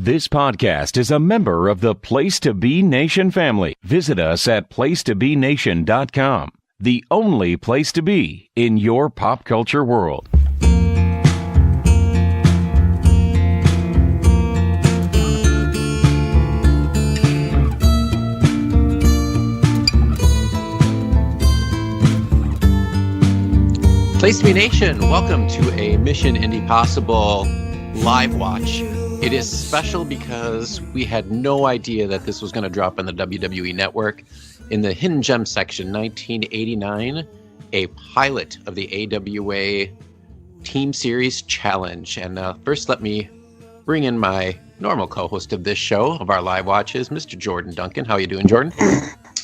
This podcast is a member of the Place to Be Nation family. Visit us at placetobenation.com, the only place to be in your pop culture world. Place to Be Nation, welcome to a Mission Indiepossible live watch. It is special because we had no idea that this was going to drop on the WWE Network. In the Hidden Gem section, 1989, a pilot of the AWA Team Series Challenge. And first, let me bring in my normal co-host of this show, of our live watches, Mr. Jordan Duncan. How are you doing, Jordan?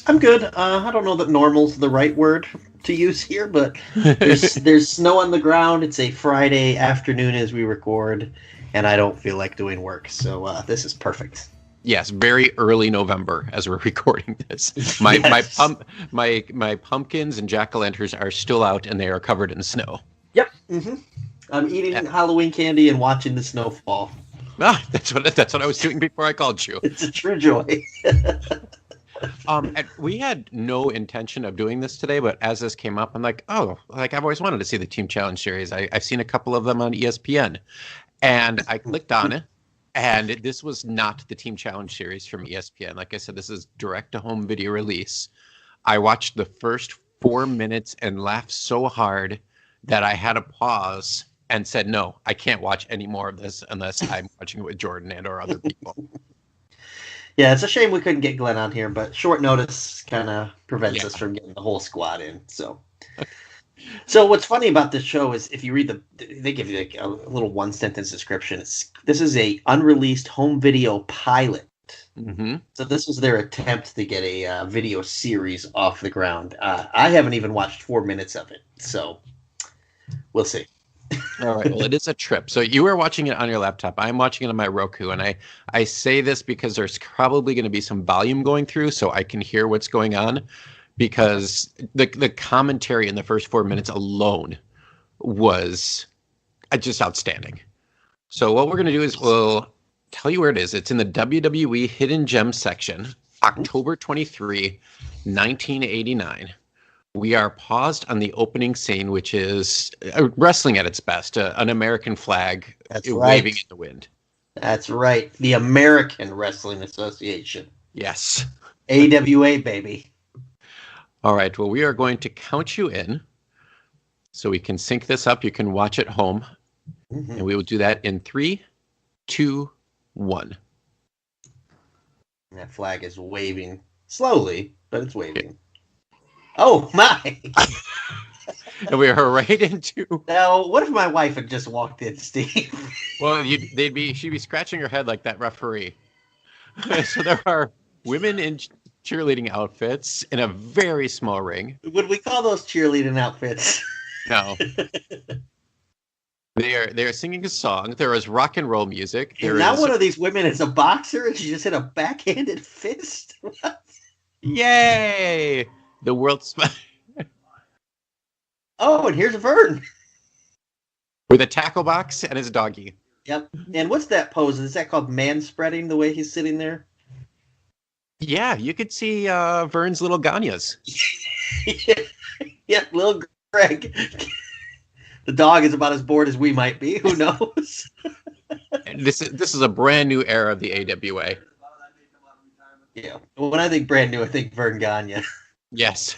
I'm good. I don't know that normal's the right word to use here, but there's snow on the ground. It's a Friday afternoon as we record, and I don't feel like doing work, so this is perfect. Yes, very early November as we're recording this. My pumpkins and jack-o'-lanterns are still out, and they are covered in snow. Yep. Mm-hmm. I'm eating Halloween candy and watching the snow fall. Ah, that's what I was doing before I called you. It's a true joy. And we had no intention of doing this today, but as this came up, I'm like, I've always wanted to see the Team Challenge series. I've seen a couple of them on ESPN, and I clicked on it, and this was not the Team Challenge series from ESPN. Like I said, this is direct-to-home video release. I watched the first 4 minutes and laughed so hard that I had to pause and said, no, I can't watch any more of this unless I'm watching it with Jordan and or other people. Yeah, it's a shame we couldn't get Glenn on here, but short notice kind of prevents us from getting the whole squad in. So what's funny about this show is if you read they give you like a little one-sentence description. This is a unreleased home video pilot. Mm-hmm. So this was their attempt to get a video series off the ground. I haven't even watched 4 minutes of it, so we'll see. All right. Well, it is a trip. So you are watching it on your laptop. I'm watching it on my Roku. And I say this because there's probably going to be some volume going through so I can hear what's going on, because the commentary in the first 4 minutes alone was just outstanding. So what we're going to do is we'll tell you where it is. It's in the WWE Hidden Gem section, October 23, 1989. We are paused on the opening scene, which is wrestling at its best, an American flag waving in the wind. That's right. The American Wrestling Association. Yes. AWA, baby. All right. Well, we are going to count you in so we can sync this up. You can watch at home. Mm-hmm. And we will do that in 3, 2, 1. That flag is waving slowly, but it's waving. Yeah. Oh, my. And we are right into... Now, what if my wife had just walked in, Steve? Well, she'd be scratching her head like that referee. So there are women in cheerleading outfits in a very small ring. Would we call those cheerleading outfits? No. They are singing a song. There is rock and roll music. Now one of these women is a boxer and she just hit a backhanded fist? What? Yay! The world's... Oh, and here's Verne. With a tackle box and his doggy. Yep. And what's that pose? Is that called man spreading, the way he's sitting there? Yeah, you could see Verne's little Ganyas. Yeah, little Greg. The dog is about as bored as we might be. Who knows? And this is a brand new era of the AWA. Yeah. When I think brand new, I think Verne Gagne. Yes.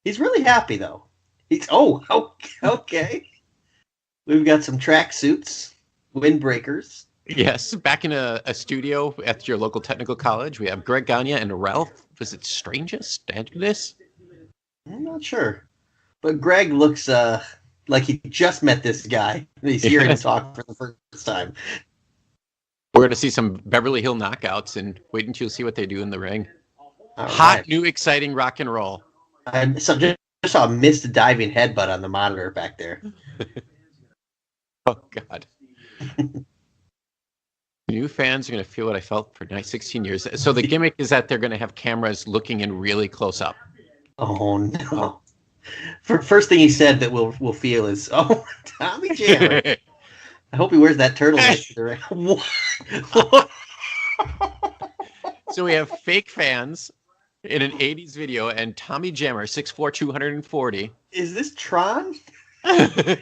He's really happy, though. Okay. We've got some track suits, windbreakers. Yes, back in a studio at your local technical college, we have Greg Gagne and Ralph. Was it Strangest? This? I'm not sure. But Greg looks like he just met this guy. He's hearing him talk for the first time. We're going to see some Beverly Hill knockouts, and wait until you see what they do in the ring. All Hot, right. New, exciting rock and roll. I just saw a missed diving headbutt on the monitor back there. Oh, God. New fans are going to feel what I felt for 16 years. So the gimmick is that they're going to have cameras looking in really close up. Oh, no. First thing he said that we'll feel is, oh, Tommy Jammer. I hope he wears that turtleneck to the ring. So we have fake fans in an 80s video and Tommy Jammer, 6'4", 240. Is this Tron? Oh,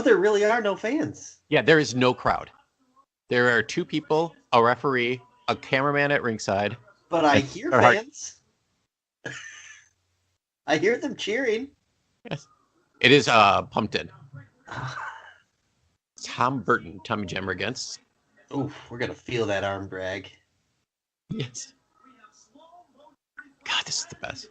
there really are no fans. Yeah, there is no crowd. There are 2 people, a referee, a cameraman at ringside. But I hear fans. I hear them cheering. Yes. It is pumped in. Tom Burton, Tommy Jammer against. Oof, we're going to feel that arm drag. Yes. God, this is the best.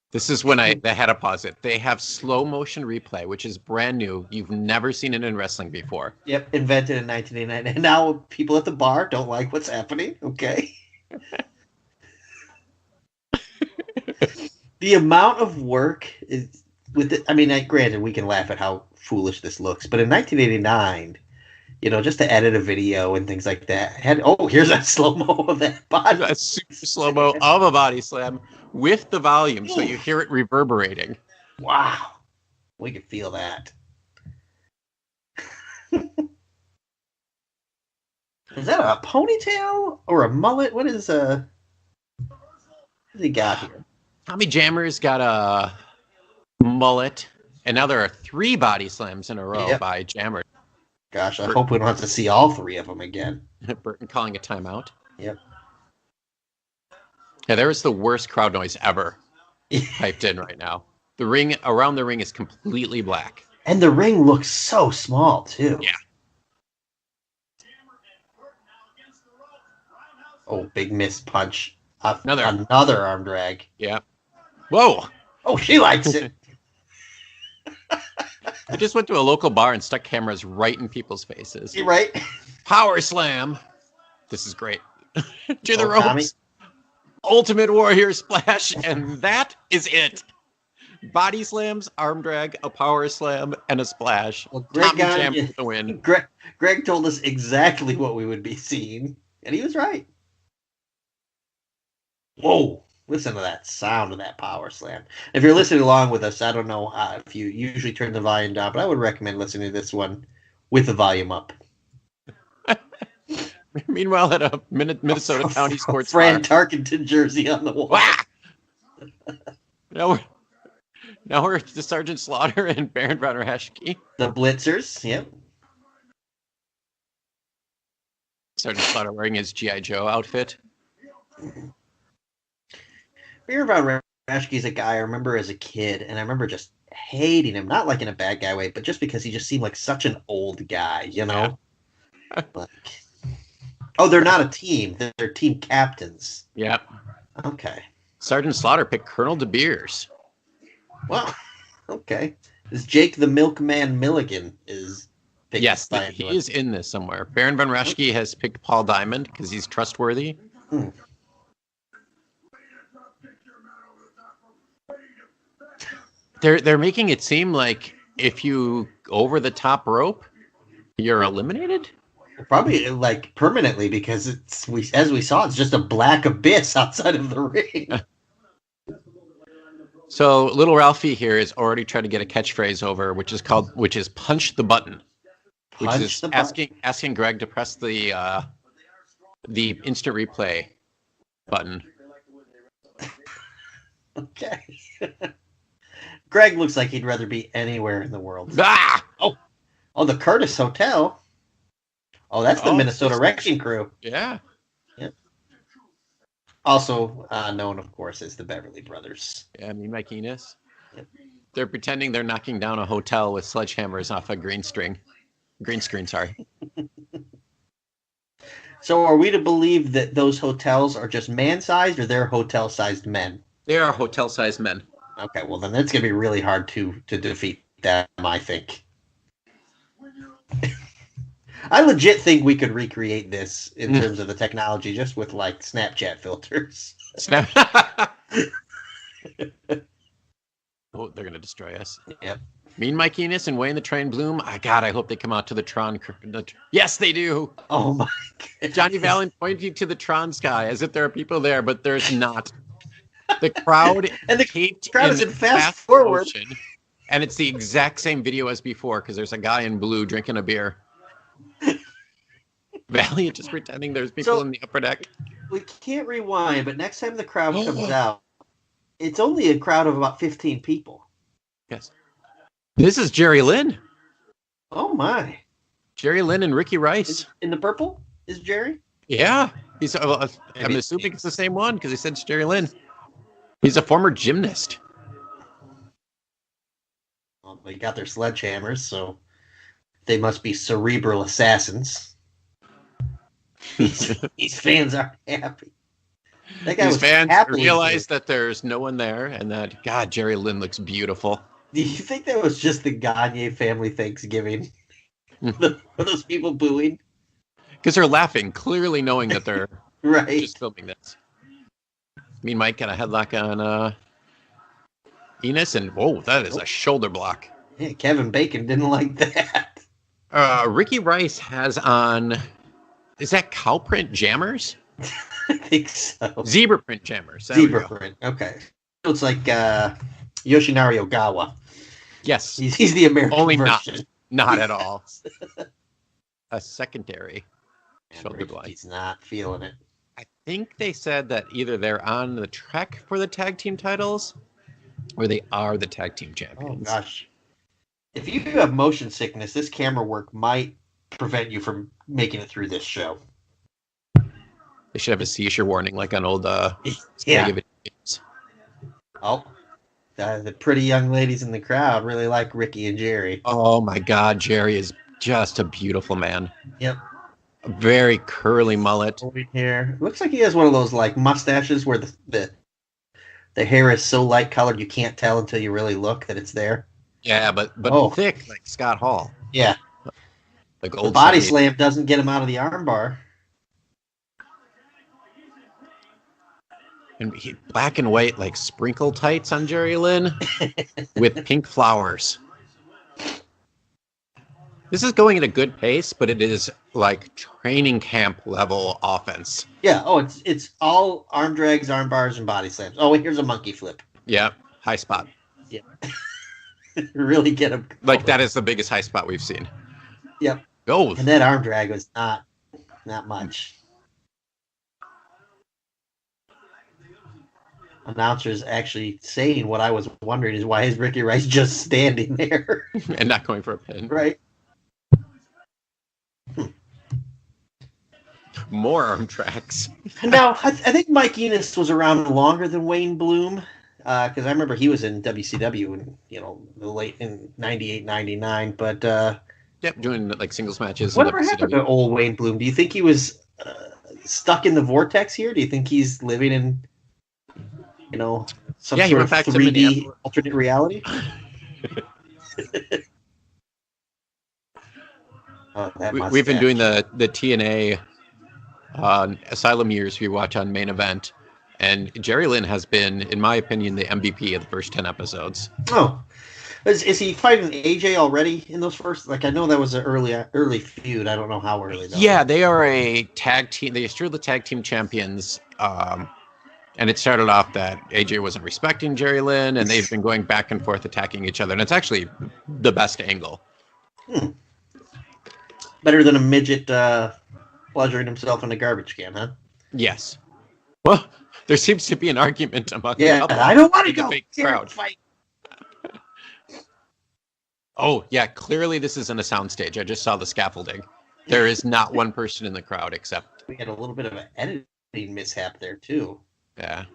This is when I had to pause it. They have slow motion replay, which is brand new. You've never seen it in wrestling before. Yep, invented in 1989. And now people at the bar don't like what's happening. Okay. The amount of work is with it. I mean, granted, we can laugh at how foolish this looks, but in 1989, just to edit a video and things like that, here's that slow mo of that body. A super slow mo of a body slam with the volume, so you hear it reverberating. Wow, we can feel that. Is that a ponytail or a mullet? What has he got here? Tommy Jammer's got a mullet, and now there are 3 body slams in a row by Jammer. Gosh, I hope we don't have to see all 3 of them again. Burton calling a timeout. Yep. Yeah, there is the worst crowd noise ever typed in right now. The ring around the ring is completely black. And the ring looks so small, too. Yeah. Oh, big missed punch. Another arm drag. Yeah. Whoa. Oh, she likes it. I just went to a local bar and stuck cameras right in people's faces. You right? Power slam. This is great. To the ropes. Tommy. Ultimate Warrior splash, and that is it. Body slams, arm drag, a power slam, and a splash. Well, Tommy Jammer with the win. Greg told us exactly what we would be seeing, and he was right. Whoa. Listen to that sound of that power slam. If you're listening along with us, I don't know if you usually turn the volume down, but I would recommend listening to this one with the volume up. Meanwhile, at a Minnesota County Sports Fran bar. Tarkenton jersey on the wall. Now we're to Sergeant Slaughter and Baron von Raschke. The Blitzers, yep. Sergeant Slaughter wearing his G.I. Joe outfit. Baron von Raschke is a guy I remember as a kid, and I remember just hating him. Not like in a bad guy way, but just because he just seemed like such an old guy, Yeah. They're not a team. They're team captains. Yep. Okay. Sergeant Slaughter picked Colonel De Beers. Well, okay. Is Jake the Milkman Milligan is picked? Yes, he is in this somewhere. Baron von Raschke has picked Paul Diamond because he's trustworthy. They're making it seem like if you over the top rope, you're eliminated. Probably like permanently because as we saw, it's just a black abyss outside of the ring. So little Ralphie here is already trying to get a catchphrase over, which is punch the button, which is asking Greg to press the instant replay button. Okay. Greg looks like he'd rather be anywhere in the world. Ah! Oh, the Curtis Hotel. Oh, that's the Minnesota Wrecking Crew. Yeah. Yep. Also known, of course, as the Beverly Brothers. Yeah, Mike Enos. Yep. They're pretending they're knocking down a hotel with sledgehammers off a green screen. Sorry. So are we to believe that those hotels are just man-sized or they're hotel-sized men? They are hotel-sized men. Okay, well then that's going to be really hard to defeat them, I think. I legit think we could recreate this in terms of the technology just with like Snapchat filters. Oh, they're going to destroy us. Yep. Mean Mike Enos and Wayne the Train Bloom. God, I hope they come out to the Tron. Yes, they do. Oh my God. Johnny Valen pointing to the Tron sky as if there are people there, but there's not. The crowd and the caped crowd in is in fast forward. motion. And it's the exact same video as before because there's a guy in blue drinking a beer. Valiant just pretending there's people in the upper deck. We can't rewind, but next time the crowd comes out, it's only a crowd of about 15 people. Yes. This is Jerry Lynn. Oh, my. Jerry Lynn and Ricky Rice. In the purple is Jerry? Yeah. I'm assuming it's the same one because he said it's Jerry Lynn. He's a former gymnast. Well, they got their sledgehammers, so they must be cerebral assassins. These fans are happy. That guy These fans realize that there's no one there and that, God, Jerry Lynn looks beautiful. Do you think that was just the Gagne family Thanksgiving? Those people booing? Because they're laughing, clearly knowing that they're right. just filming this. Me and Mike got a headlock on Enos, and whoa, that is a shoulder block. Yeah, Kevin Bacon didn't like that. Ricky Rice has on, is that cow print jammers? I think so. Zebra print jammers. Zebra print, okay. So it's like Yoshinari Ogawa. Yes. He's the American Only version. Not at all. A secondary shoulder block. He's not feeling it. I think they said that either they're on the trek for the tag team titles or they are the tag team champions. Oh, gosh. If you have motion sickness, this camera work might prevent you from making it through this show. They should have a seizure warning like on old yeah. videos. Oh, the pretty young ladies in the crowd really like Ricky and Jerry. Oh, my God. Jerry is just a beautiful man. Yep. A very curly mullet. Hair. Looks like he has one of those like mustaches where the hair is so light colored you can't tell until you really look that it's there. Yeah, but thick like Scott Hall. Yeah. Like old the body slam doesn't get him out of the armbar. And black and white like sprinkle tights on Jerry Lynn with pink flowers. This is going at a good pace, but it is like training camp level offense. Yeah. Oh, it's all arm drags, arm bars, and body slams. Oh, here's a monkey flip. Yeah. High spot. Yeah. Really get him. Like that is the biggest high spot we've seen. Yep. Oh. And that arm drag was not much. Announcers actually saying what I was wondering is why is Ricky Rice just standing there and not going for a pin? Right. More arm tracks. Now, I think Mike Enos was around longer than Wayne Bloom because I remember he was in WCW in the late in 98, 99. But yep, doing like singles matches. Whatever happened to old Wayne Bloom? Do you think he was stuck in the vortex here? Do you think he's living in some sort of 3D alternate reality? We've been doing the TNA Asylum years we watch on Main Event, and Jerry Lynn has been, in my opinion, the MVP of the first 10 episodes. Oh, is he fighting AJ already in those first? Like I know that was an early feud. I don't know how early though. Yeah, they are a tag team. They are still the tag team champions. And it started off that AJ wasn't respecting Jerry Lynn, and they've been going back and forth attacking each other. And it's actually the best angle. Better than a midget pleasuring himself in a garbage can, huh? Yes. Well, there seems to be an argument among I don't want to go. Crowd. Fight. Oh, yeah. Clearly, this isn't a soundstage. I just saw the scaffolding. There is not one person in the crowd except. We had a little bit of an editing mishap there, too. Yeah.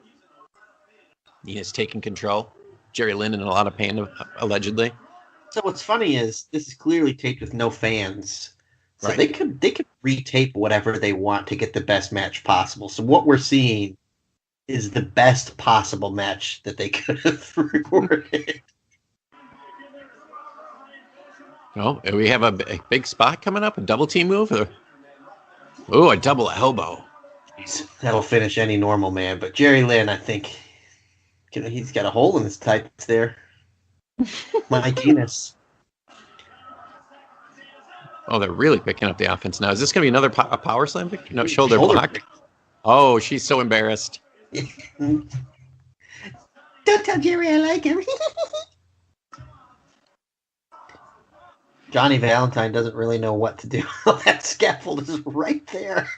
Nina's taking control. Jerry Lynn in a lot of pain, allegedly. So what's funny is this is clearly taped with no fans. So right. they could retape whatever they want to get the best match possible. So what we're seeing is the best possible match that they could have recorded. Oh, we have a big spot coming up, a double team move. Oh, a double elbow. That'll finish any normal man. But Jerry Lynn, I think, he's got a hole in his tights there. Mike Enos. Oh, they're really picking up the offense now. Is this going to be another power slam? No, shoulder block. Oh, she's so embarrassed. Don't tell Jerry I like him. Johnny Valentine doesn't really know what to do. That scaffold is right there.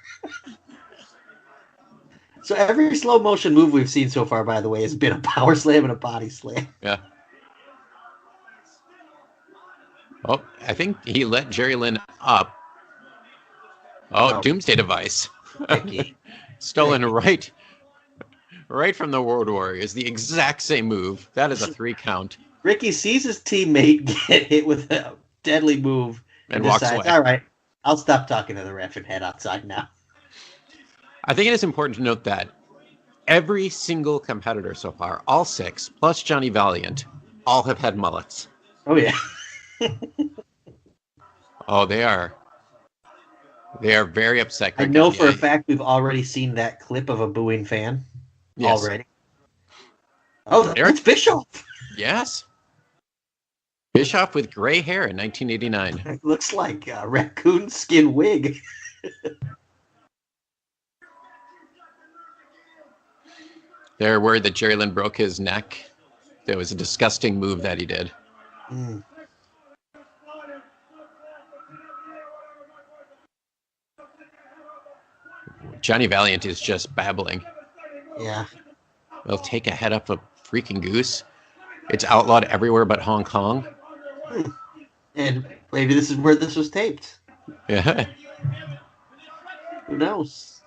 So every slow motion move we've seen so far, by the way, has been a power slam and a body slam. Yeah. Oh, I think he let Jerry Lynn up. Oh, No. Doomsday Device. Ricky. Stolen right from the Road Warriors. The exact same move. That is a 3 count. Ricky sees his teammate get hit with a deadly move And walks decides, away. all right, I'll stop talking to the ref and head outside now. I think it is important to note that every single competitor so far, all 6, plus Johnny Valiant, all have had mullets. Oh, yeah. Oh, they are very upset. I know for a fact we've already seen that clip of a booing fan already. Oh, that's Bischoff. Yes. Bischoff with gray hair in 1989. It looks like a raccoon skin wig. They're worried that Jerry Lynn broke his neck. That was a disgusting move that he did. Mm. Johnny Valiant is just babbling. Yeah. They'll take a head up a freaking goose. It's outlawed everywhere but Hong Kong. And maybe this is where this was taped. Yeah. Who knows?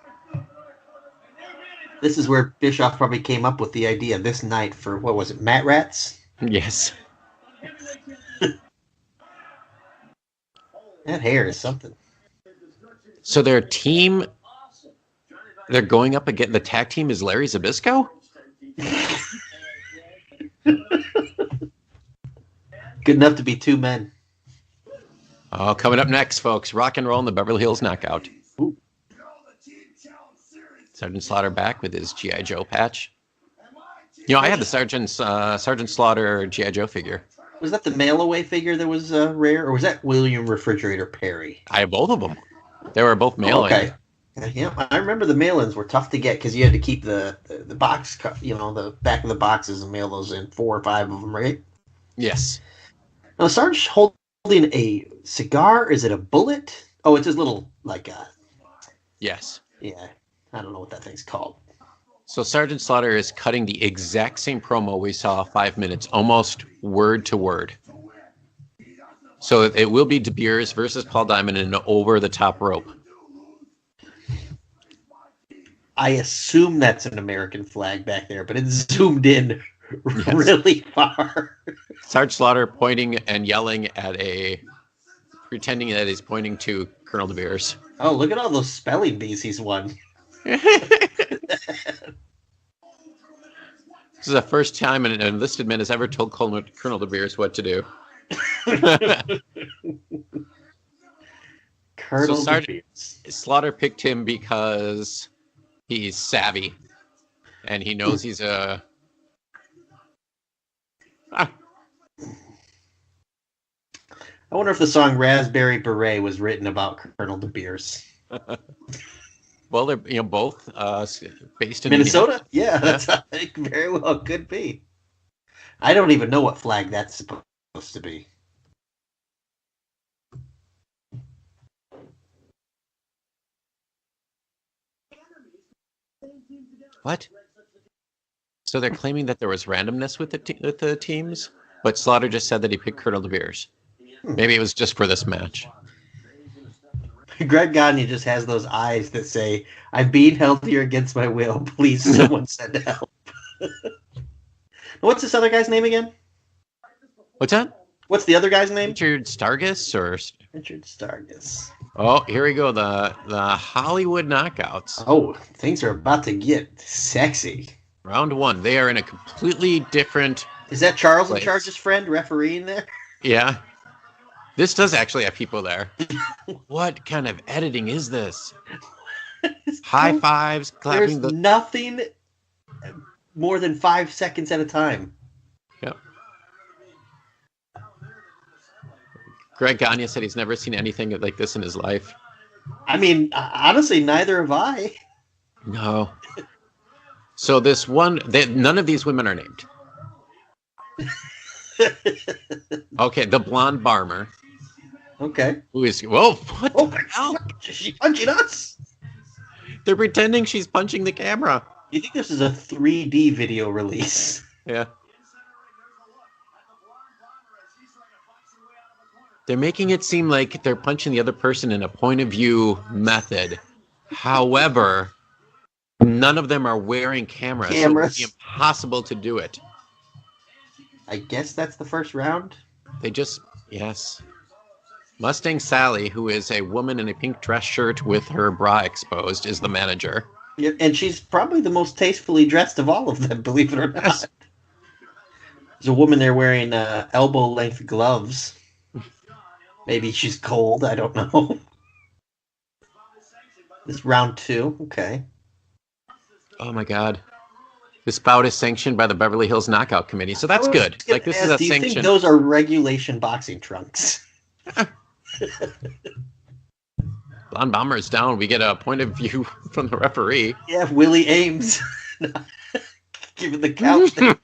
This is where Bischoff probably came up with the idea this night for, what was it, Mat Rats? Yes. That hair is something. So their team, they're going up again. The tag team is Larry Zbyszko? Good enough to be 2 men. Oh, coming up next, folks, Rock and Roll in the Beverly Hills Knockout. Ooh. Sergeant Slaughter back with his G.I. Joe patch. You know, I had the Sergeant Slaughter G.I. Joe figure. Was that the mail-away figure that was rare, or was that William Refrigerator Perry? I have both of them. They were both mail-in. Okay. Yeah, I remember the mail-ins were tough to get because you had to keep the box, the back of the boxes and mail those in, 4 or 5 of them, right? Yes. Now, Sarge holding a cigar. Is it a bullet? Oh, it's his little, Yes. Yeah, I don't know what that thing's called. So Sergeant Slaughter is cutting the exact same promo we saw 5 minutes, almost word to word. So it will be De Beers versus Paul Diamond in an over-the-top rope. I assume that's an American flag back there, but it's zoomed in really far. Sarge Slaughter pointing and yelling at pretending that he's pointing to Colonel De Beers. Oh, look at all those spelling bees he's won. This is the first time an enlisted man has ever told Colonel De Beers what to do. Colonel so De Beers. Slaughter picked him because he's savvy, and he knows he's a... I wonder if the song Raspberry Beret was written about Colonel De Beers. Well, they're both based in Minnesota. Yeah, that's I think very well could be. I don't even know what flag that's supposed to be. What? So they're claiming that there was randomness with the teams, but Slaughter just said that he picked Colonel De Beers. Maybe it was just for this match. Greg Gagne just has those eyes that say, I'm being held here against my will. Please, someone send help. What's this other guy's name again? What's that? What's the other guy's name? Richard Stargus or... Richard Stargus. Oh, here we go. The Hollywood Knockouts. Oh, things are about to get sexy. Round 1. They are in a completely different... Is that Charles place. in Charge's friend refereeing there? Yeah. This does actually have people there. What kind of editing is this? High fives, clapping. There's nothing more than 5 seconds at a time. Yep. Greg Gagne said he's never seen anything like this in his life. I mean, honestly, neither have I. No. So this one, none of these women are named. Okay, the blonde Barmer. Okay. Who is? Whoa! What Oh the my hell? God! Is she punching us? They're pretending she's punching the camera. You think this is a 3D video release? Yeah. They're making it seem like they're punching the other person in a point of view method. However, none of them are wearing cameras, so it would be impossible to do it. I guess that's the first round. They just, yes. Mustang Sally, who is a woman in a pink dress shirt with her bra exposed, is the manager. Yeah, and she's probably the most tastefully dressed of all of them, believe it or not. Yes. There's a woman there wearing elbow-length gloves. Maybe she's cold. I don't know. This round 2. Okay. Oh my God. This bout is sanctioned by the Beverly Hills Knockout Committee, so that's good. Like, this is a do you sanction. think those are regulation boxing trunks? Blonde Bomber is down. We get a point of view from the referee. Yeah, Willie Ames. Giving the couch there.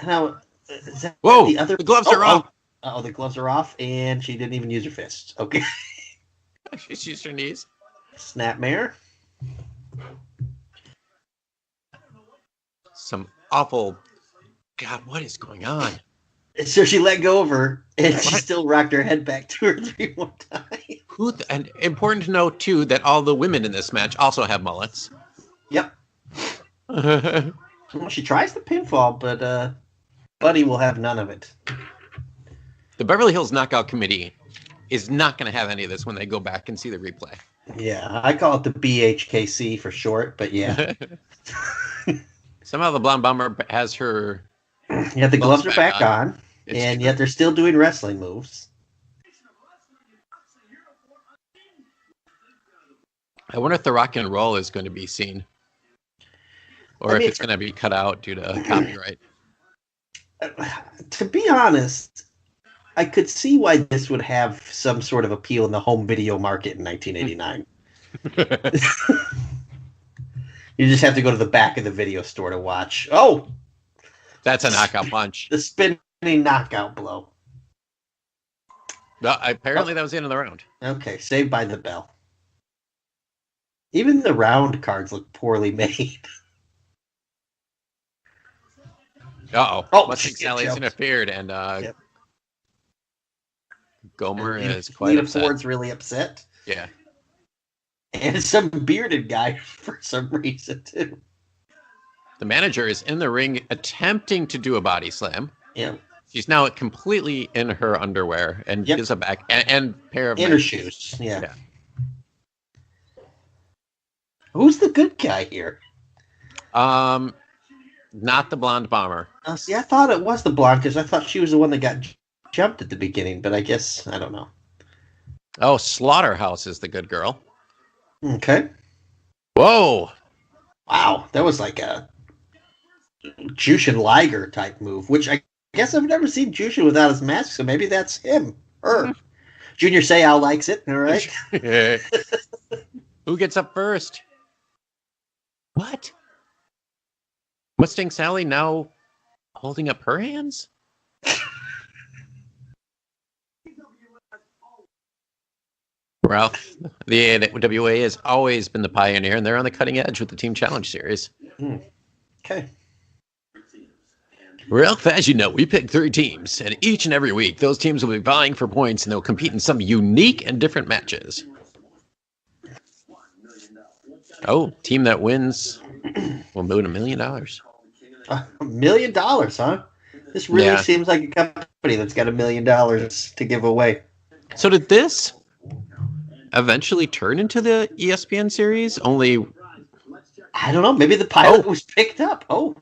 Now, whoa! The gloves are off. Oh, the gloves are off, and she didn't even use her fists. Okay. She's used her knees. Snapmare. Some awful. God, what is going on? So she let go of her, and she still rocked her head back 2 or 3 more times. And important to note too that all the women in this match also have mullets. Yep. Well, she tries the pinfall, but Buddy will have none of it. The Beverly Hills Knockout Committee is not going to have any of this when they go back and see the replay. Yeah, I call it the BHKC for short, but yeah. Somehow the Blonde Bomber has her... Yeah, the gloves are back on, and yet they're still doing wrestling moves. I wonder if the rock and roll is going to be seen. Or if it's going to be cut out due to copyright. To be honest, I could see why this would have some sort of appeal in the home video market in 1989. You just have to go to the back of the video store to watch. Oh! That's a knockout punch. The spinning knockout blow. No, apparently that was the end of the round. Okay, saved by the bell. Even the round cards look poorly made. Uh-oh. Oh, Mustang Sally's interfered, and Yep. Gomer is quite Lita upset. Ford's really upset. Yeah. And some bearded guy for some reason, too. The manager is in the ring attempting to do a body slam. Yeah. She's now completely in her underwear and gives a back and pair of inner shoes. Yeah. Who's the good guy here? Not the Blonde Bomber. See, I thought it was the blonde because I thought she was the one that got jumped at the beginning, but I guess I don't know. Oh, Slaughterhouse is the good girl. Okay. Whoa! Wow, that was like a Jushin Liger type move, which I guess I've never seen Jushin without his mask, so maybe that's him. Her. Junior Seau likes it, all right? Who gets up first? What? Mustang Sally now holding up her hands? Ralph, the AWA has always been the pioneer, and they're on the cutting edge with the Team Challenge Series. Okay. Ralph, as you know, we pick 3 teams, and each and every week, those teams will be vying for points, and they'll compete in some unique and different matches. Oh, team that wins will win $1 million. $1 million, huh? This really seems like a company that's got $1 million to give away. So did this eventually turn into the ESPN series? Only... I don't know. Maybe the pilot was picked up. Oh.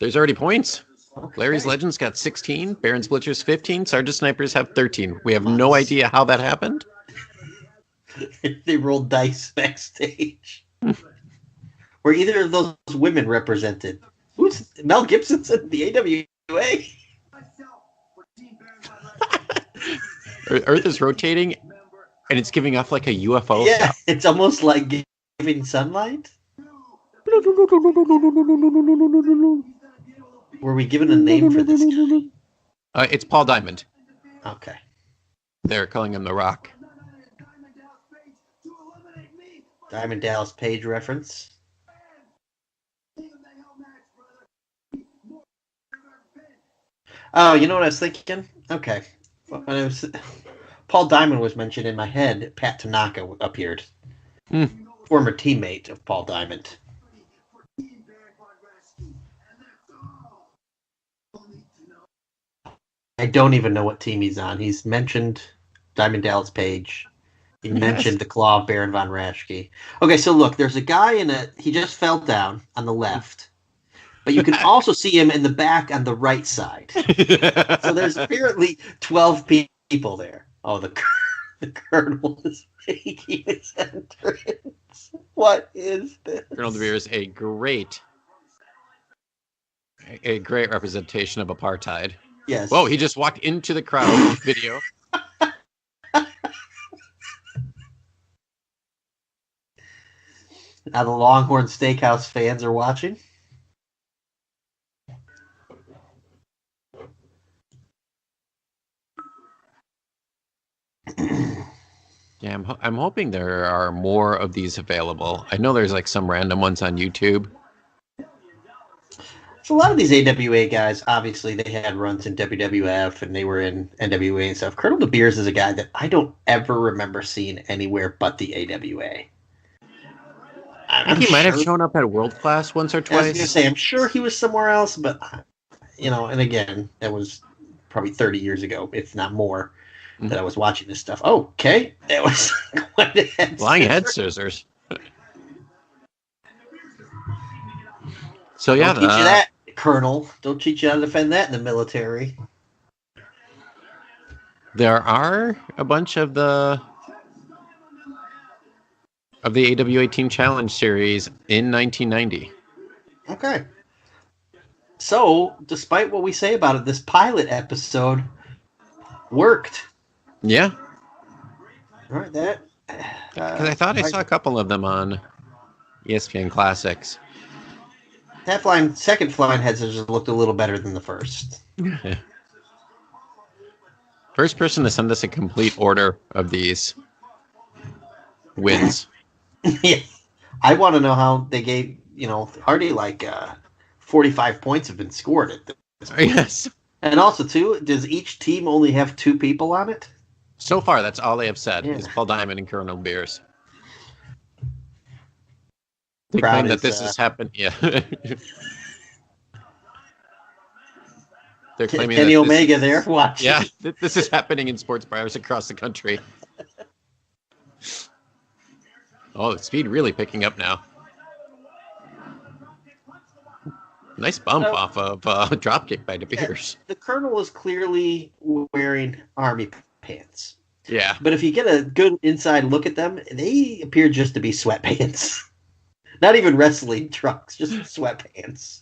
There's already points. Okay. Larry's Legends got 16. Baron's Blitzers 15. Sergeant Snipers have 13. We have no idea how that happened. They rolled dice backstage. Were either of those women represented? Who's Mel Gibson's in the AWA? Earth is rotating, and it's giving off like a UFO. Yeah, sound. it's almost like giving sunlight. Were we given a name for this guy? It's Paul Diamond. Okay. They're calling him The Rock. Diamond Dallas Page reference. Oh, you know what I was thinking? Okay. When it was, Paul Diamond was mentioned in my head, Pat Tanaka appeared. Former teammate of Paul Diamond. I don't even know what team he's on. He's mentioned Diamond Dallas Page. He mentioned the Claw of Baron von Raschke. Okay, so look, there's a guy he just fell down on the left. But you can also see him in the back on the right side. So there's apparently 12 people there. Oh, the Colonel is making his entrance. What is this? Colonel DeVere is a great representation of apartheid. Yes. Whoa, he just walked into the crowd video. Now the Longhorn Steakhouse fans are watching. Yeah, I'm hoping there are more of these available. I know there's like some random ones on YouTube. So a lot of these AWA guys, obviously, they had runs in WWF and they were in NWA and stuff. Colonel DeBeers is a guy that I don't ever remember seeing anywhere but the AWA. I think he might have shown up at World Class once or twice. I was going to say, I'm sure he was somewhere else, but, and again, that was probably 30 years ago, if not more, that I was watching this stuff. Oh, okay. That was quite a head flying head scissors. So, yeah. Don't teach you that, Colonel. Don't teach you how to defend that in the military. There are a bunch of the AWA Team Challenge series in 1990. Okay. So, despite what we say about it, this pilot episode worked. Yeah. All right, that. Because I thought I saw a couple of them on ESPN Classics. That second flying head scissors looked a little better than the first. Yeah. First person to send us a complete order of these wins. Yeah. I want to know how they gave, already like 45 points have been scored at this point. Yes. And also, too, does each team only have 2 people on it? So far, that's all they have said is Paul Diamond and Colonel Beers. They claim that this has happened. Yeah. They're claiming Kenny Omega there watching. Yeah, this is happening in sports bars across the country. Oh, the speed really picking up now. Nice bump off of dropkick by De Beers. The Colonel is clearly wearing army pants. Yeah. But if you get a good inside look at them, they appear just to be sweatpants. Not even wrestling trunks, just sweatpants.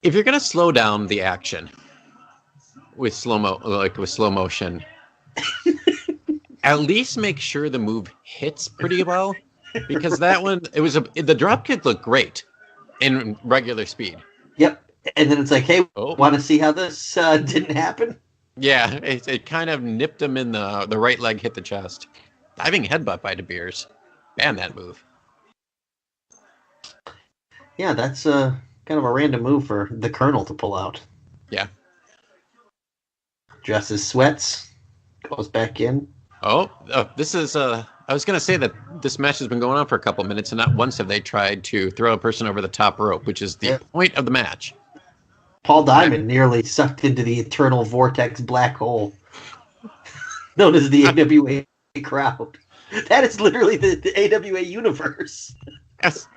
If you're gonna slow down the action with slow motion, at least make sure the move hits pretty well, because that one the drop kick looked great in regular speed. Yep, and then it's like, hey, want to see how this didn't happen? Yeah, it kind of nipped him in the right leg, hit the chest. Diving headbutt by De Beers. Ban that move. Yeah, that's kind of a random move for the Colonel to pull out. Yeah. Dresses sweats, goes back in. This is I was going to say that this match has been going on for a couple minutes, and not once have they tried to throw a person over the top rope, which is the point of the match. Paul Diamond nearly sucked into the eternal vortex black hole known as the AWA crowd. That is literally the AWA universe. Yes.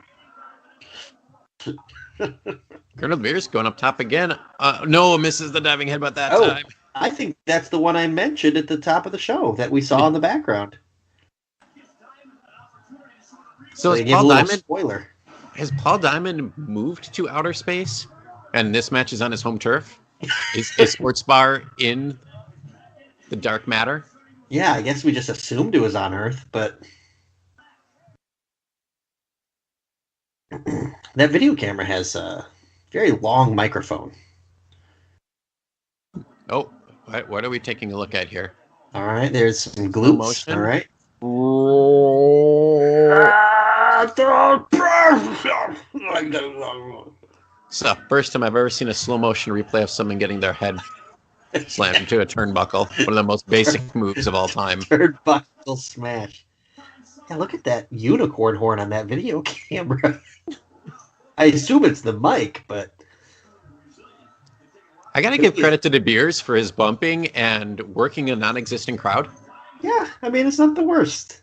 Colonel Beers going up top again. No, misses the diving headbutt that time. I think that's the one I mentioned at the top of the show that we saw in the background. So is Paul Diamond, spoiler. Has Paul Diamond moved to outer space? And this match is on his home turf? Is Sports Bar in the dark matter? Yeah, I guess we just assumed it was on Earth, but that video camera has a very long microphone. Oh, what are we taking a look at here? All right, there's some Slow glutes. motion. All right. It's the first time I've ever seen a slow motion replay of someone getting their head slammed into a turnbuckle. One of the most basic moves of all time. Turnbuckle smash. Yeah, look at that unicorn horn on that video camera. I assume it's the mic, but I gotta give credit to De Beers for his bumping and working a non-existent crowd. yeah, I mean, it's not the worst.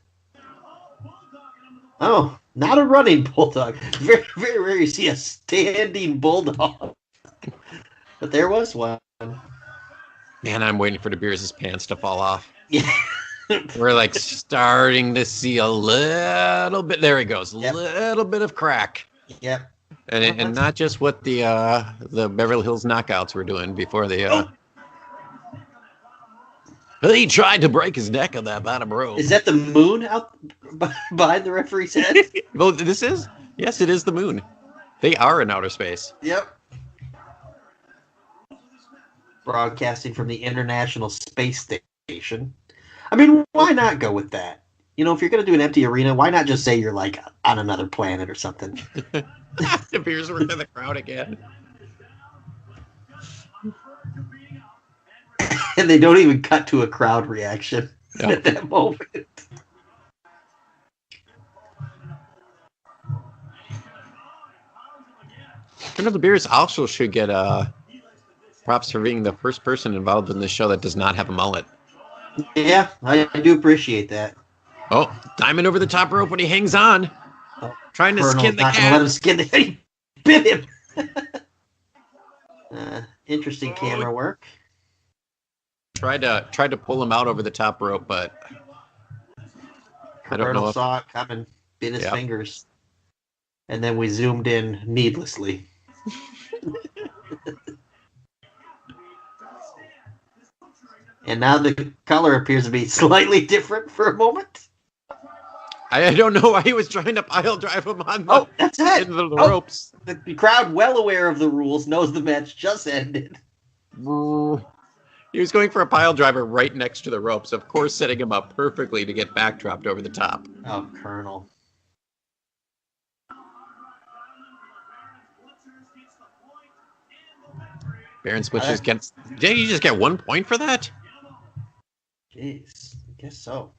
Oh, not a running bulldog. Very, very rare you see a standing bulldog. But there was one. Man, I'm waiting for De Beers' pants to fall off. Yeah. We're like starting to see a little bit. There he goes. Yep. Little bit of crack. Yep. And not just what the Beverly Hills Knockouts were doing before the. He tried to break his neck on that bottom rope. Is that the moon out behind the referee's head? Well, this is. Yes, it is the moon. They are in outer space. Yep. Broadcasting from the International Space Station. I mean, why not go with that? You know, if you're going to do an empty arena, why not just say you're like on another planet or something? De Beers were in the crowd again. And they don't even cut to a crowd reaction No. at that moment. I know De Beers also should get props for being the first person involved in this show that does not have a mullet. Yeah, I do appreciate that. Oh, diamond over the top rope when he hangs on. Oh, Trying to Colonel's skin the not gonna let cat. him skin the he bit him. Interesting camera work. Tried to pull him out over the top rope, but I don't know Colonel if saw it coming, bit his Yep. fingers, and then we zoomed in needlessly. And now the color appears to be slightly different for a moment. I don't know why he was trying to pile drive him on Oh, that's it. into the Oh. ropes. The crowd, well aware of the rules, knows the match just ended. He was going for a pile driver right next to the ropes, of course setting him up perfectly to get backdropped over the top. Oh, Colonel. Baron switches gets. Did you just get 1 point for that? Jeez, I guess so.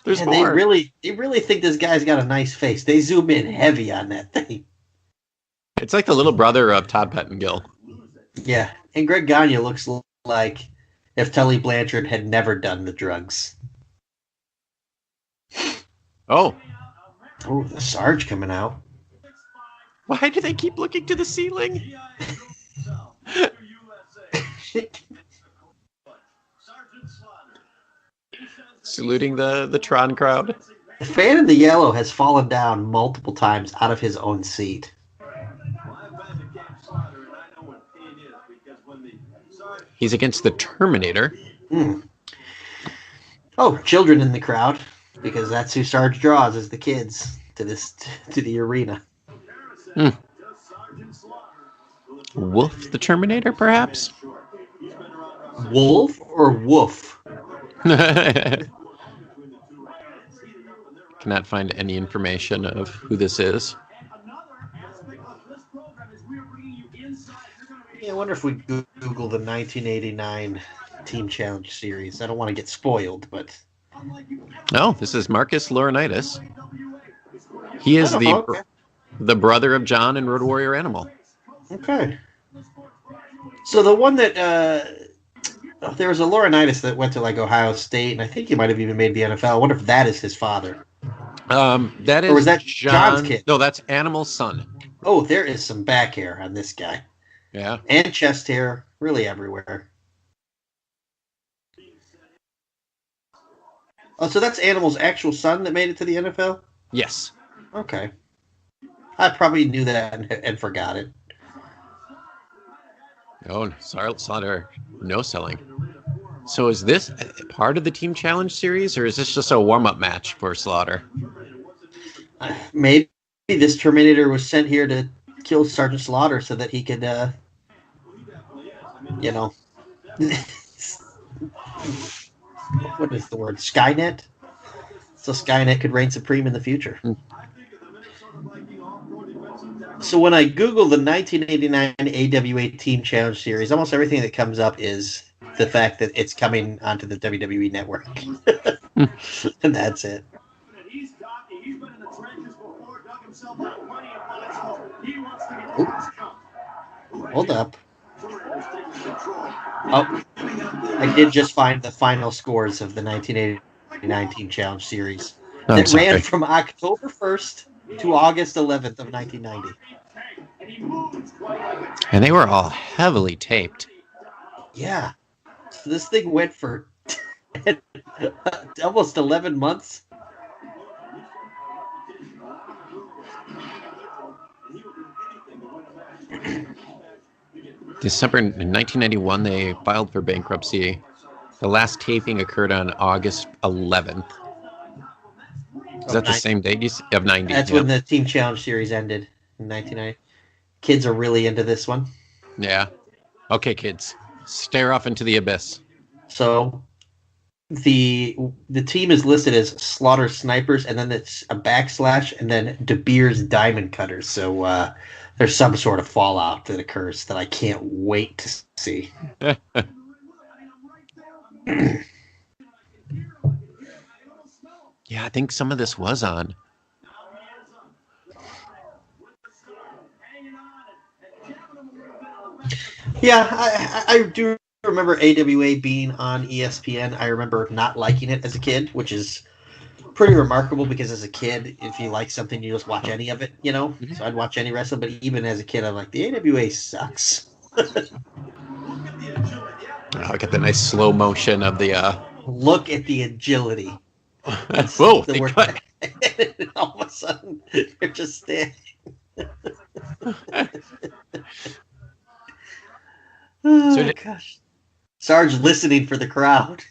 There's And more. they really think this guy's got a nice face. They zoom in heavy on that thing. It's like the little brother of Todd Pettengill. Yeah, and Greg Gagne looks like if Tully Blanchard had never done the drugs. Oh, Oh, the Sarge coming out. why do they keep looking to the ceiling? Saluting the Tron crowd. The fan in the yellow has fallen down multiple times out of his own seat. He's against the Terminator. Oh, children in the crowd, because that's who Sarge draws as the kids to the arena. Wolf the Terminator, perhaps? Wolf or woof? Cannot find any information of who this is. Yeah, I wonder if we Google the 1989 Team Challenge Series. I don't want to get spoiled, but Oh, this is Marcus Laurinaitis. He is okay. the brother of John in Road Warrior Animal. Okay. So the one that there was a Laurinaitis that went to like Ohio State, and I think he might have even made the NFL. I wonder if that is his father. That is Or was that John's kid? No, that's Animal's son. Oh, there is some back hair on this guy. Yeah. And chest hair, really everywhere. Oh, so that's Animal's actual son that made it to the NFL? Yes. Okay. I probably knew that and forgot it. Oh, Slaughter, no selling. So is this part of the Team Challenge series, or is this just a warm-up match for Slaughter? Maybe this Terminator was sent here to kill Sergeant Slaughter so that he could, you know, what is the word? Skynet? So Skynet could reign supreme in the future. So when I Google the 1989 AWA Team Challenge Series, almost everything that comes up is the fact that it's coming onto the WWE Network. And that's it. Ooh. Hold up. Oh, I did just find the final scores of the 1989 Team Challenge Series. That ran from October 1st to August 11th of 1990. And they were all heavily taped. Yeah. So this thing went for almost 11 months. December 1991, they filed for bankruptcy. The last taping occurred on August 11th. Is that the same date of 90? That's when the Team Challenge Series ended in 1990. Kids are really into this one. Yeah. Okay, kids. Stare off into the abyss. So the team is listed as Slaughter Snipers, and then it's a backslash, and then De Beers Diamond Cutters. So there's some sort of fallout that occurs that I can't wait to see. Yeah, I think some of this was on. Yeah, I do remember AWA being on ESPN. I remember not liking it as a kid, which is pretty remarkable because as a kid, if you like something, you just watch any of it, you know? Mm-hmm. So I'd watch any wrestling, but even as a kid, I'm like, the AWA sucks. I'll get the nice slow motion of the... Look at the agility. Whoa! The word. And all of a sudden, you're just standing. Oh, gosh. Sarge listening for the crowd.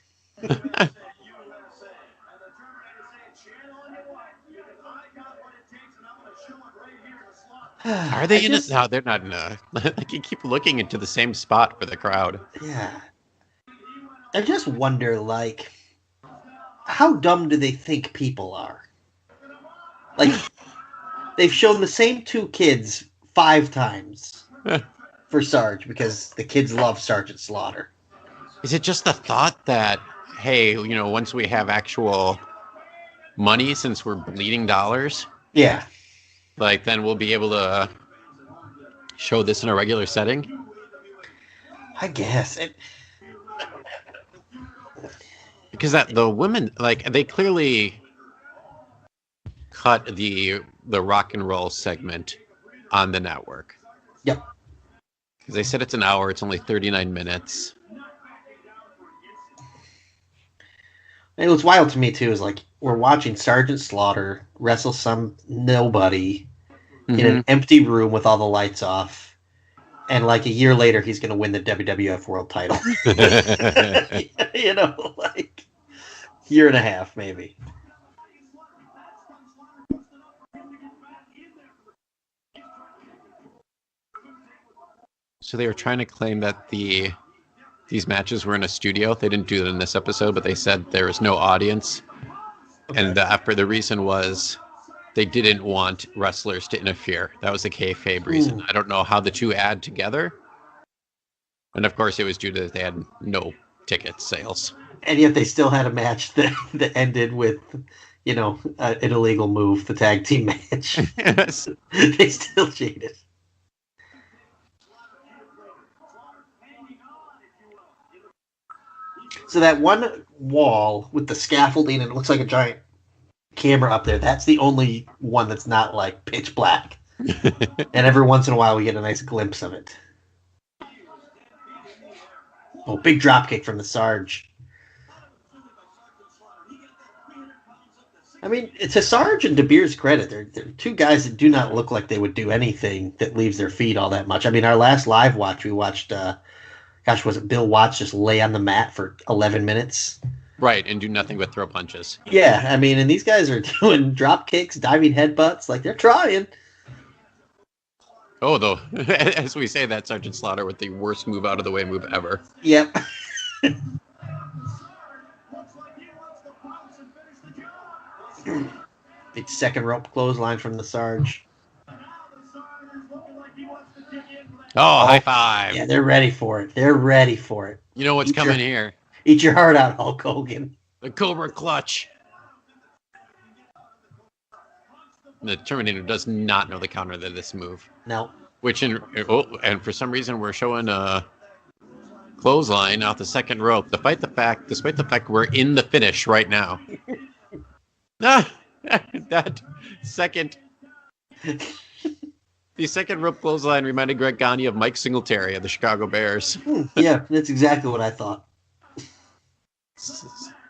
Are they in it? No, they're not in a... Like, you keep looking into the same spot for the crowd. Yeah. I just wonder, like, how dumb do they think people are? Like, they've shown the same two kids 5 times for Sarge because the kids love Sergeant Slaughter. Is it just the thought that, hey, you know, once we have actual money, since we're bleeding dollars, yeah, like then we'll be able to show this in a regular setting? I guess. Because the women, like, they clearly cut the rock and roll segment on the network. Yep. Because they said it's an hour, it's only 39 minutes. And what's wild to me, too, is, like, we're watching Sergeant Slaughter wrestle some nobody in an empty room with all the lights off. And, like, a year later, he's going to win the WWF World title. You know, like, year and a half, maybe. So they were trying to claim that these matches were in a studio. They didn't do it in this episode, but they said there was no audience. Okay. And the reason was they didn't want wrestlers to interfere. That was the kayfabe reason. I don't know how the two add together. And of course, it was due to they had no ticket sales. And yet they still had a match that ended with, you know, an illegal move, the tag team match. Yes. They still cheated. So that one wall with the scaffolding and it looks like a giant camera up there, that's the only one that's not like pitch black. And every once in a while we get a nice glimpse of it. Oh, big dropkick from the Sarge. I mean, to Sarge and De Beers' credit, they're two guys that do not look like they would do anything that leaves their feet all that much. I mean, our last live watch, we watched, was it Bill Watts just lay on the mat for 11 minutes? Right, and do nothing but throw punches. Yeah, I mean, and these guys are doing drop kicks, diving headbutts, like they're trying. Oh, though, as we say that, Sergeant Slaughter with the worst move out of the way move ever. Yep. Big second rope clothesline from the Sarge. Oh, high five. Yeah, they're ready for it. They're ready for it. You know what's coming here. Eat your heart out, Hulk Hogan. The Cobra Clutch. The Terminator does not know the counter to this move. No. And for some reason we're showing a clothesline off the second rope, despite the fact we're in the finish right now. That second... The second rope clothesline reminded Greg Gagne of Mike Singletary of the Chicago Bears. Yeah, that's exactly what I thought.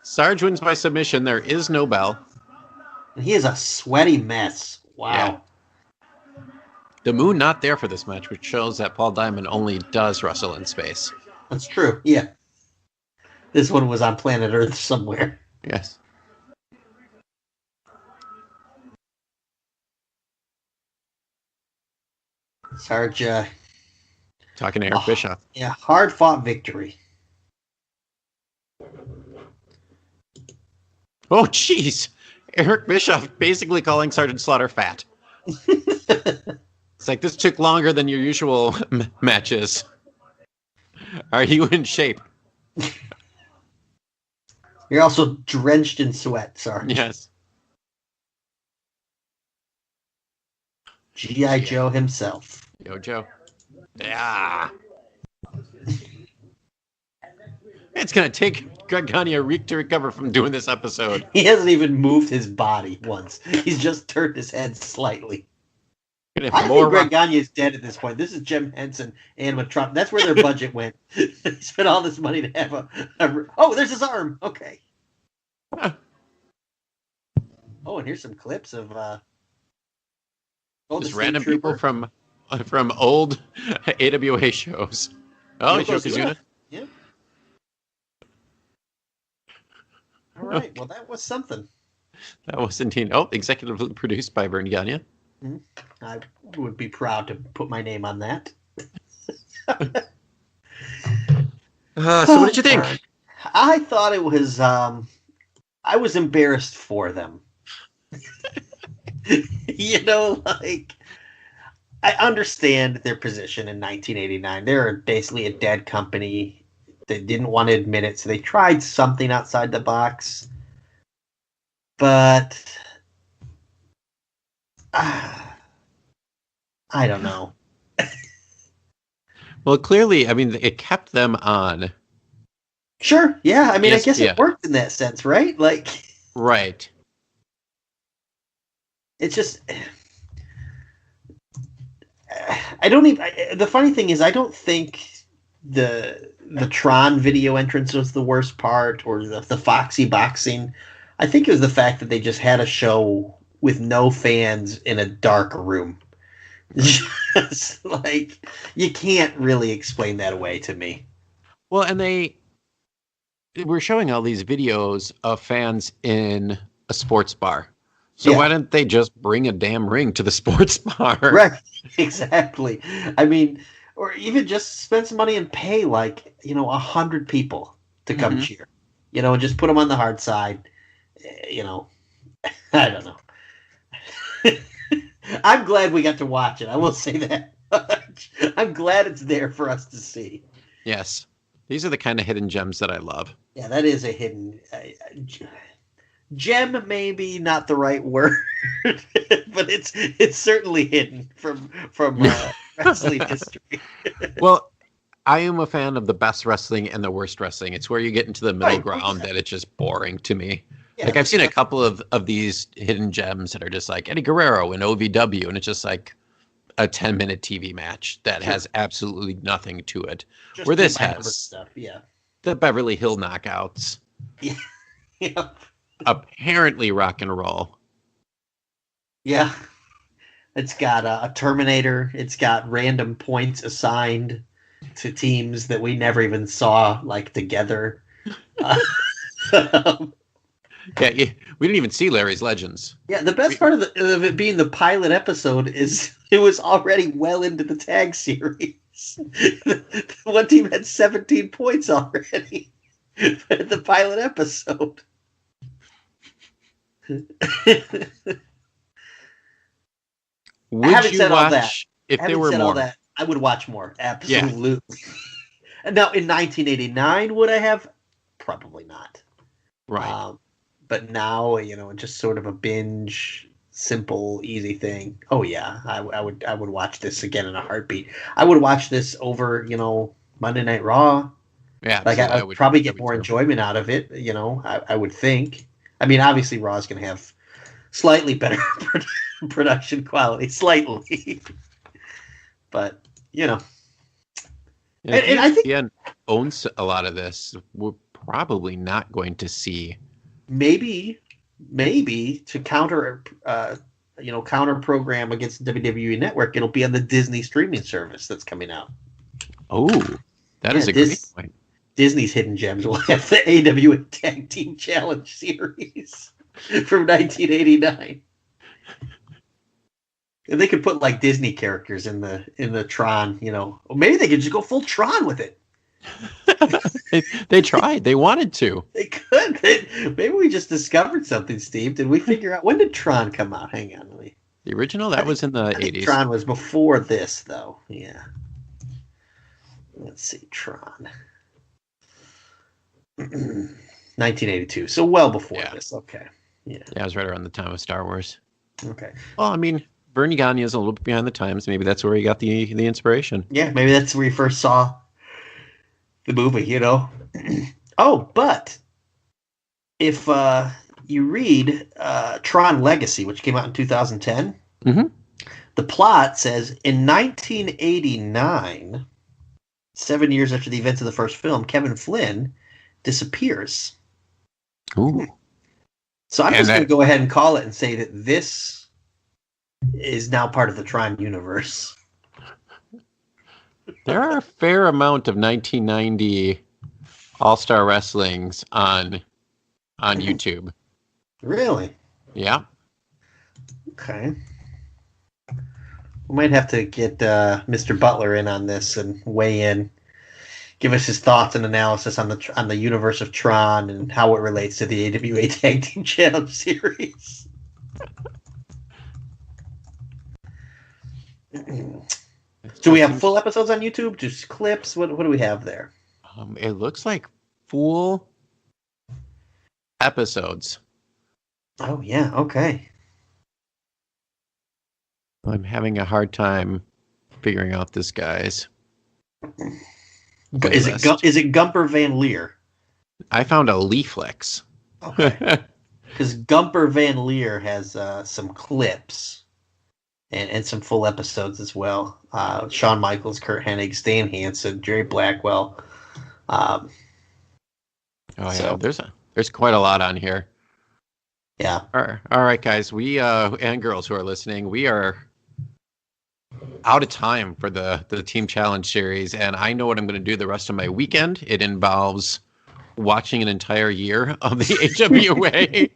Sarge wins by submission. There is no bell. He is a sweaty mess. Wow. Yeah. The moon not there for this match, which shows that Paul Diamond only does wrestle in space. That's true, yeah. This one was on planet Earth somewhere. Yes. Sarge, talking to Eric Bischoff. Yeah, hard-fought victory. Oh, jeez. Eric Bischoff basically calling Sergeant Slaughter fat. It's like, this took longer than your usual matches. Are you in shape? You're also drenched in sweat, Sarge. Yes. G.I. Joe himself. Yo, Joe. Yeah. It's going to take Greg Gagne a week to recover from doing this episode. He hasn't even moved his body once. He's just turned his head slightly. I think Greg Gagne is dead at this point. This is Jim Henson and with Trump. That's where their budget went. They spent all this money to have a... Oh, there's his arm. Okay. Oh, and here's some clips of... just random people from old AWA shows. Oh, Yokozuna. Yeah. All right. Well, that was something. That was indeed. Oh, executively produced by Verne Gagne. Mm-hmm. I would be proud to put my name on that. So what did you think? I thought it was... I was embarrassed for them. You know, like... I understand their position in 1989. They're basically a dead company. They didn't want to admit it, so they tried something outside the box. But I don't know. Well, clearly, I mean, it kept them on. Sure, yeah. I mean, yes, I guess it worked in that sense, right? Like, right. It's just... I don't even... The funny thing is, I don't think the Tron video entrance was the worst part, or the Foxy boxing. I think it was the fact that they just had a show with no fans in a dark room. Just like, you can't really explain that away to me. Well, and they were showing all these videos of fans in a sports bar. So why didn't they just bring a damn ring to the sports bar? Right, exactly. I mean, or even just spend some money and pay 100 people to come cheer. And just put them on the hard side. I don't know. I'm glad we got to watch it. I will say that much. I'm glad it's there for us to see. Yes. These are the kind of hidden gems that I love. Yeah, that is a hidden... gem, maybe not the right word, but it's certainly hidden from wrestling history. Well, I am a fan of the best wrestling and the worst wrestling. It's where you get into the middle ground that it's just boring to me. Yeah, I've seen a couple of these hidden gems that are just like Eddie Guerrero in OVW, and it's just like a 10-minute TV match that has absolutely nothing to it. Just where this has stuff, the Beverly Hill Knockouts. Yeah. Apparently rock and roll. Yeah. It's got a Terminator. It's got random points assigned to teams that we never even saw, together. Yeah, we didn't even see Larry's Legends. Yeah, the best part of it being the pilot episode is it was already well into the tag series. One team had 17 points already at the pilot episode. Would you watch if there were more? I would watch more. Absolutely. Yeah. Now, in 1989, would I have? Probably not. Right. But now, just sort of a binge, simple, easy thing. Oh yeah, I would watch this again in a heartbeat. I would watch this over, Monday Night Raw. Yeah, like I would probably get more enjoyment out of it. I would think. I mean, obviously, Raw is going to have slightly better production quality, slightly, but and I think ESPN owns a lot of this. We're probably not going to see. Maybe to counter program against WWE Network, it'll be on the Disney streaming service that's coming out. Oh, that is a great point. Disney's hidden gems will have the AWA Tag Team Challenge series from 1989. And they could put like Disney characters in the Tron, Or maybe they could just go full Tron with it. They tried. They wanted to. They could. Maybe we just discovered something, Steve. Did we figure out when did Tron come out? Hang on, the original that was in the 80s. Tron was before this, though. Yeah. Let's see, Tron. 1982. So well before this. Okay. Yeah. Yeah, it was right around the time of Star Wars. Okay. Well, I mean, Verne Gagne is a little bit behind the times. Maybe that's where he got the inspiration. Yeah, maybe that's where he first saw the movie, Oh, but if you read Tron Legacy, which came out in 2010, the plot says in 1989, 7 years after the events of the first film, Kevin Flynn disappears. Ooh. So I'm just going to go ahead and call it and say that this is now part of the Tron universe. There are a fair amount of 1990 All-Star Wrestlings on YouTube. Really? Yeah. Okay. We might have to get Mr. Butler in on this and weigh in, give us his thoughts and analysis on the universe of Tron and how it relates to the AWA Tag Team Challenge series. Do we have full episodes on YouTube? Just clips? What do we have there? It looks like full episodes. Oh, yeah. Okay. I'm having a hard time figuring out this guy's. Is it Gumper Van Leer? I found a Leaflex. Okay. Because Gumper Van Leer has some clips and some full episodes as well. Shawn Michaels, Kurt Hennig, Stan Hansen, Jerry Blackwell. There's quite a lot on here. Yeah. All right, guys. We and girls who are listening, we are out of time for the Team Challenge series, and I know what I'm going to do the rest of my weekend. It involves watching an entire year of the AWA.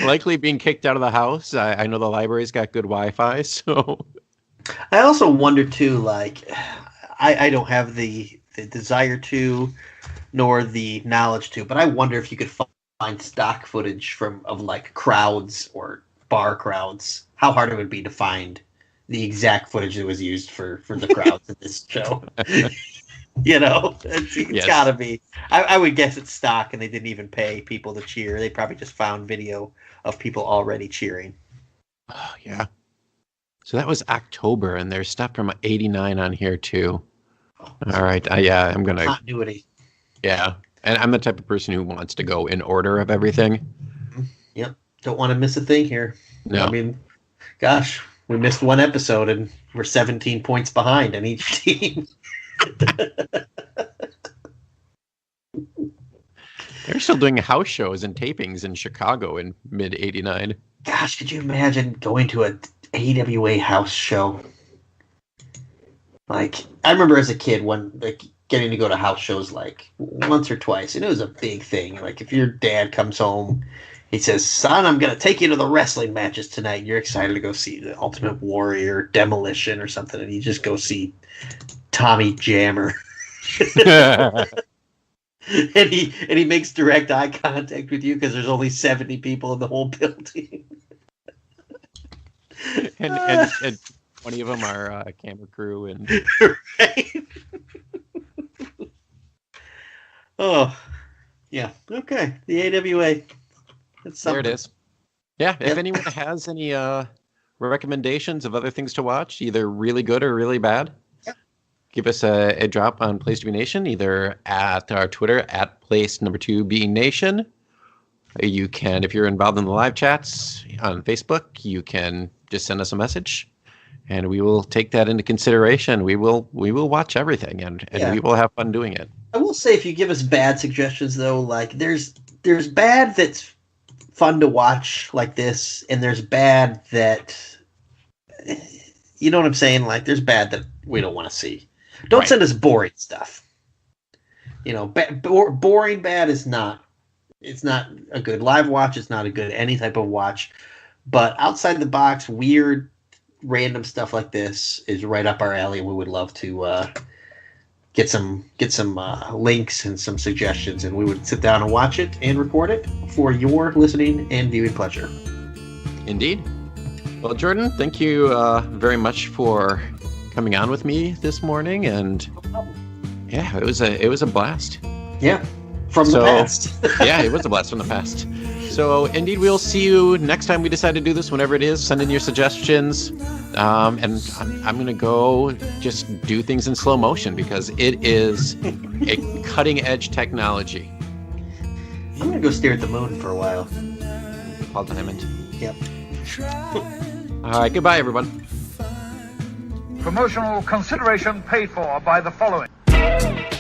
Likely being kicked out of the house. I know the library's got good Wi-Fi, so. I also wonder too, like, I don't have the desire to, nor the knowledge to, but I wonder if you could find stock footage of like crowds or bar crowds. How hard it would be to find the exact footage that was used for the crowds in this show. It's gotta be. I would guess it's stock, and they didn't even pay people to cheer. They probably just found video of people already cheering. Oh, yeah. So that was October, and there's stuff from '89 on here too. All right, I'm gonna continuity. Yeah, and I'm the type of person who wants to go in order of everything. Yep, don't want to miss a thing here. No, I mean, gosh, we missed one episode, and we're 17 points behind on each team. They're still doing house shows and tapings in Chicago in mid '89. Gosh, could you imagine going to an AWA house show? Like, I remember as a kid when getting to go to house shows like once or twice, and it was a big thing. Like if your dad comes home, he says, "Son, I'm going to take you to the wrestling matches tonight." And you're excited to go see the Ultimate Warrior, Demolition, or something, and you just go see Tommy Jammer. And he makes direct eye contact with you because there's only 70 people in the whole building. and 20 of them are camera crew and right. Oh, yeah. Okay, the AWA. There it is. Yeah, if anyone has any recommendations of other things to watch, either really good or really bad, give us a drop on Place to Be Nation, either at our Twitter, at Place2BNation. You can, if you're involved in the live chats on Facebook, you can just send us a message, and we will take that into consideration. We will watch everything, and we will have fun doing it. I will say, if you give us bad suggestions, though, like there's bad that's fun to watch like this, and there's bad that, you know what I'm saying? Like there's bad that we don't want to see. Don't send us boring stuff. You know, boring bad is not. It's not a good live watch. It's not a good any type of watch. But outside the box, weird, random stuff like this is right up our alley. We would love to get some links and some suggestions, and we would sit down and watch it and record it for your listening and viewing pleasure. Indeed. Well, Jordan, thank you very much for coming on with me this morning, and yeah, it was a blast. Yeah, from the past. Yeah, it was a blast from the past. So indeed, we'll see you next time we decide to do this, whenever it is. Send in your suggestions, and I'm gonna go just do things in slow motion because it is a cutting edge technology. I'm gonna go stare at the moon for a while. Paul Diamond. Yep. All right, goodbye, everyone. Promotional consideration paid for by the following.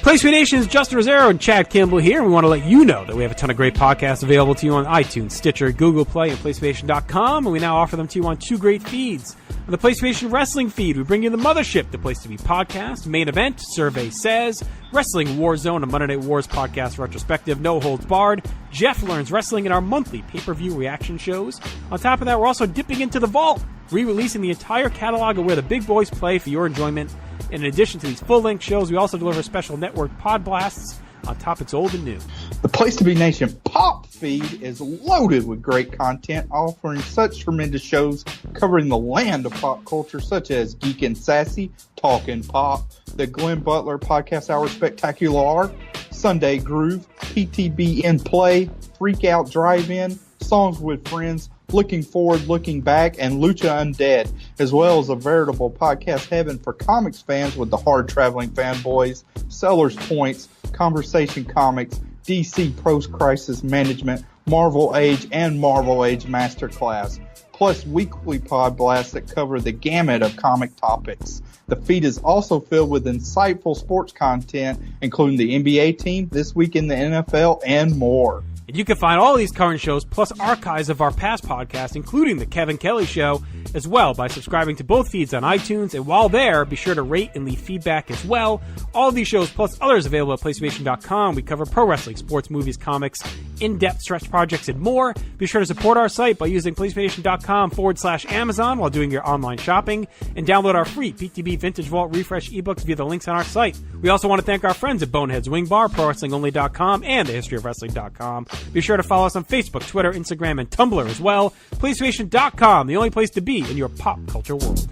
Place to Be Nation's Justin Rosero and Chad Kimball here, and we want to let you know that we have a ton of great podcasts available to you on iTunes, Stitcher, Google Play, and PlaceToBeNation.com, and we now offer them to you on two great feeds. On the Place to Be Nation Wrestling feed, we bring you the Mothership, the Place to Be podcast, Main Event, Survey Says, Wrestling War Zone, a Monday Night Wars podcast retrospective, No Holds Barred, Jeff Learns Wrestling, and our monthly pay-per-view reaction shows. On top of that, we're also dipping into the vault, re-releasing the entire catalog of where the big boys play for your enjoyment. In addition to these full-length shows, we also deliver special network pod blasts on top. It's old and new. The Place to Be Nation pop feed is loaded with great content, offering such tremendous shows covering the land of pop culture, such as Geek and Sassy, Talkin' Pop, the Glenn Butler Podcast Hour Spectacular, Sunday Groove, PTB in Play, Freak Out Drive-In, Songs with Friends, Looking Forward, Looking Back, and Lucha Undead, as well as a veritable podcast heaven for comics fans with the hard-traveling fanboys, Sellers Points, Conversation Comics, DC Post-Crisis Management, Marvel Age, and Marvel Age Masterclass, plus weekly pod blasts that cover the gamut of comic topics. The feed is also filled with insightful sports content, including the NBA team, This Week in the NFL, and more. And you can find all these current shows, plus archives of our past podcasts, including The Kevin Kelly Show, as well by subscribing to both feeds on iTunes. And while there, be sure to rate and leave feedback as well. All of these shows, plus others available at PlaceToBeNation.com. We cover pro wrestling, sports, movies, comics, in-depth stretch projects, and more. Be sure to support our site by using PlaceToBeNation.com/Amazon while doing your online shopping. And download our free PTB Vintage Vault Refresh ebooks via the links on our site. We also want to thank our friends at Boneheads Wing Bar, ProWrestlingOnly.com, and TheHistoryOfWrestling.com. Be sure to follow us on Facebook, Twitter, Instagram, and Tumblr as well. PlaceToBeNation.com, the only place to be in your pop culture world.